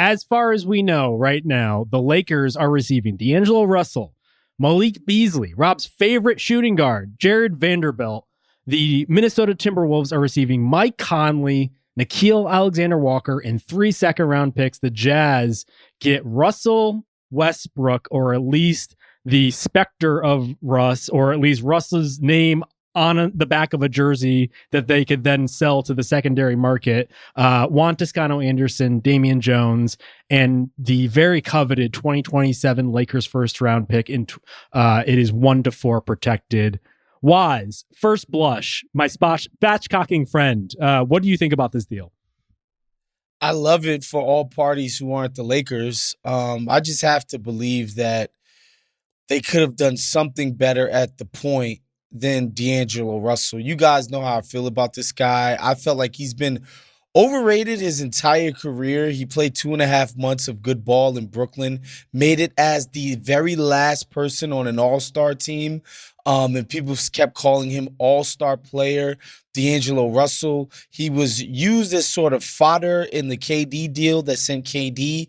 as far as we know right now, the Lakers are receiving D'Angelo Russell, Malik Beasley, Rob's favorite shooting guard, Jarred Vanderbilt. The Minnesota Timberwolves are receiving Mike Conley, Nickeil Alexander-Walker, and 3 second-round picks. The Jazz get Russell Westbrook, or at least the specter of Russ, or at least Russ's name on the back of a jersey that they could then sell to the secondary market. Juan Toscano Anderson, Damian Jones, and the very coveted 2027 Lakers first round pick. It is 1-4 protected. Wise, first blush, my spatchcocking friend. What do you think about this deal? I love it for all parties who aren't the Lakers. I just have to believe that they could have done something better at the point than D'Angelo Russell. You guys know how I feel about this guy. I felt like he's been overrated his entire career. He played 2.5 months of good ball in Brooklyn, made it as the very last person on an all-star team. And people kept calling him all-star player. D'Angelo Russell, he was used as sort of fodder in the KD deal that sent KD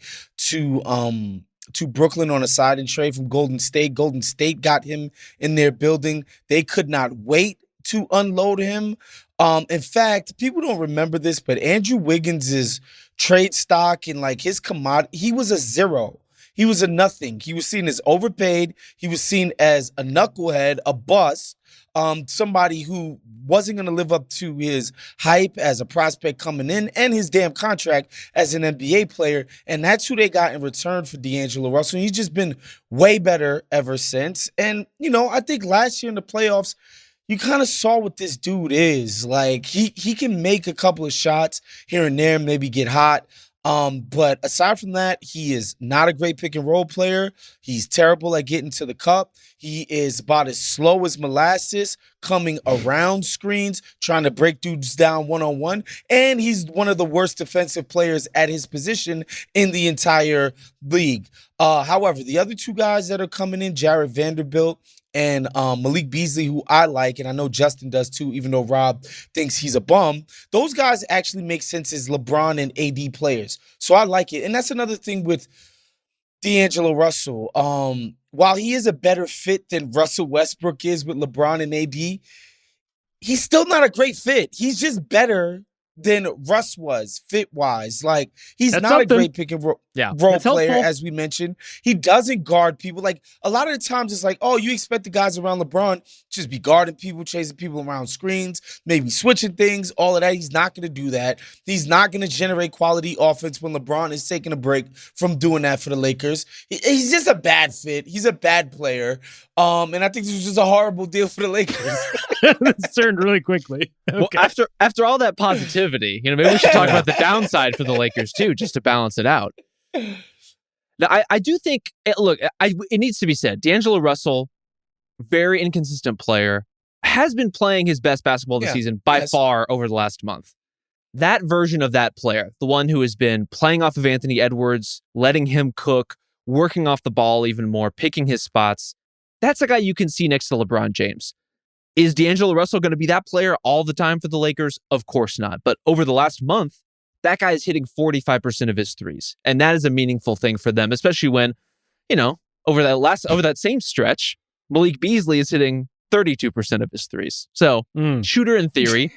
to Brooklyn on a sign-and trade from Golden State. Golden State got him in their building. They could not wait to unload him. In fact, people don't remember this, but Andrew Wiggins' trade stock and like his commodity, he was a zero. He was a nothing. He was seen as overpaid. He was seen as a knucklehead, a bust, somebody who wasn't going to live up to his hype as a prospect coming in and his damn contract as an NBA player. And that's who they got in return for D'Angelo Russell. He's just been way better ever since. And, you know, I think last year in the playoffs, you kind of saw what this dude is. Like, he can make a couple of shots here and there, maybe get hot. But aside from that, he is not a great pick and roll player. He's terrible at getting to the cup. He is about as slow as molasses coming around screens, trying to break dudes down one-on-one. And he's one of the worst defensive players at his position in the entire league. However, the other two guys that are coming in, Jarred Vanderbilt and Malik Beasley, who I like, and I know Justin does too, even though Rob thinks he's a bum, those guys actually make sense as LeBron and AD players. So I like it. And that's another thing with D'Angelo Russell. While he is a better fit than Russell Westbrook is with LeBron and AD, he's still not a great fit. He's just better than Russ was fit-wise. Like, he's That's not something. a great pick and roll player, as we mentioned. He doesn't guard people. Like, a lot of the times it's like, oh, you expect the guys around LeBron just be guarding people, chasing people around screens, maybe switching things, all of that. He's not going to do that. He's not going to generate quality offense when LeBron is taking a break from doing that for the Lakers. He's just a bad fit. He's a bad player. And I think this was just a horrible deal for the Lakers. This turned really quickly. Okay. Well, after all that positivity, maybe we should talk about the downside for the Lakers too, just to balance it out. Now, I do think, look, it needs to be said, D'Angelo Russell, very inconsistent player, has been playing his best basketball this season by far over the last month. That version of that player, the one who has been playing off of Anthony Edwards, letting him cook, working off the ball even more, picking his spots, that's a guy you can see next to LeBron James. Is D'Angelo Russell going to be that player all the time for the Lakers? Of course not. But over the last month, that guy is hitting 45% of his threes. And that is a meaningful thing for them, especially when, over that same stretch, Malik Beasley is hitting 32% of his threes. So, shooter in theory.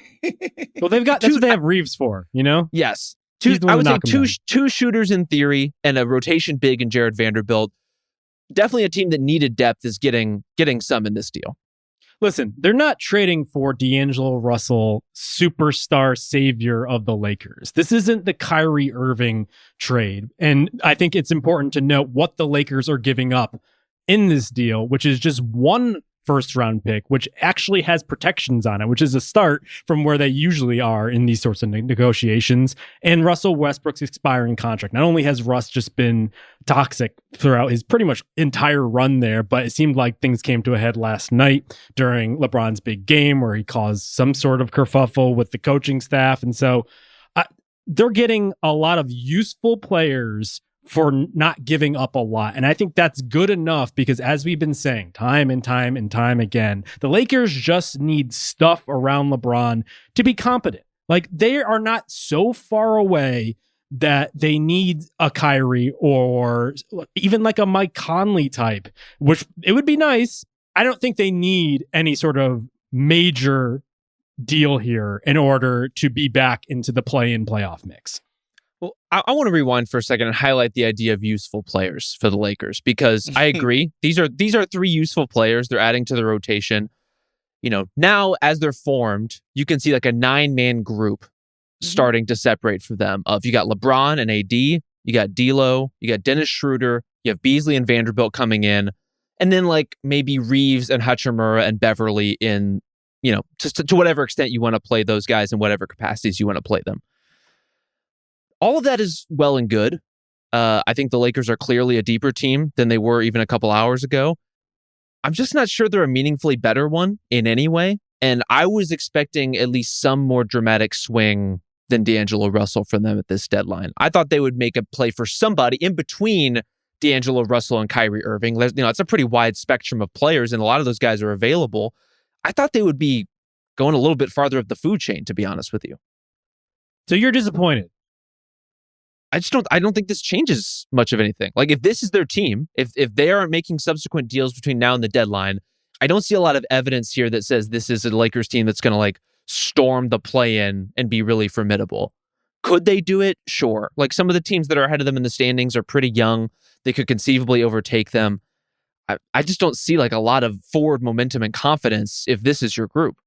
Well, that's what they have Reeves for, Yes. I would say two shooters in theory and a rotation big in Jarred Vanderbilt. Definitely a team that needed depth is getting some in this deal. Listen, they're not trading for D'Angelo Russell, superstar savior of the Lakers. This isn't the Kyrie Irving trade. And I think it's important to note what the Lakers are giving up in this deal, which is just one first round pick, which actually has protections on it, which is a start from where they usually are in these sorts of negotiations. And Russell Westbrook's expiring contract. Not only has Russ just been toxic throughout his pretty much entire run there, but it seemed like things came to a head last night during LeBron's big game where he caused some sort of kerfuffle with the coaching staff. And so they're getting a lot of useful players for not giving up a lot. And I think that's good enough because, as we've been saying time and time and time again, the Lakers just need stuff around LeBron to be competent. Like, they are not so far away that they need a Kyrie or even like a Mike Conley type, which it would be nice. I don't think they need any sort of major deal here in order to be back into the play-in playoff mix. Well, I want to rewind for a second and highlight the idea of useful players for the Lakers, because I agree. These are three useful players they're adding to the rotation. Now as they're formed, you can see like a 9-man group starting to separate for them. You got LeBron and AD, you got D'Lo, you got Dennis Schroeder, you have Beasley and Vanderbilt coming in, and then like maybe Reeves and Hachimura and Beverly in, to whatever extent you want to play those guys in whatever capacities you want to play them. All of that is well and good. I think the Lakers are clearly a deeper team than they were even a couple hours ago. I'm just not sure they're a meaningfully better one in any way. And I was expecting at least some more dramatic swing than D'Angelo Russell from them at this deadline. I thought they would make a play for somebody in between D'Angelo Russell and Kyrie Irving. It's a pretty wide spectrum of players, and a lot of those guys are available. I thought they would be going a little bit farther up the food chain, to be honest with you. So you're disappointed? I don't think this changes much of anything. Like, if this is their team, if they aren't making subsequent deals between now and the deadline, I don't see a lot of evidence here that says this is a Lakers team that's going to like storm the play-in and be really formidable. Could they do it? Sure. Like, some of the teams that are ahead of them in the standings are pretty young. They could conceivably overtake them. I just don't see like a lot of forward momentum and confidence if this is your group.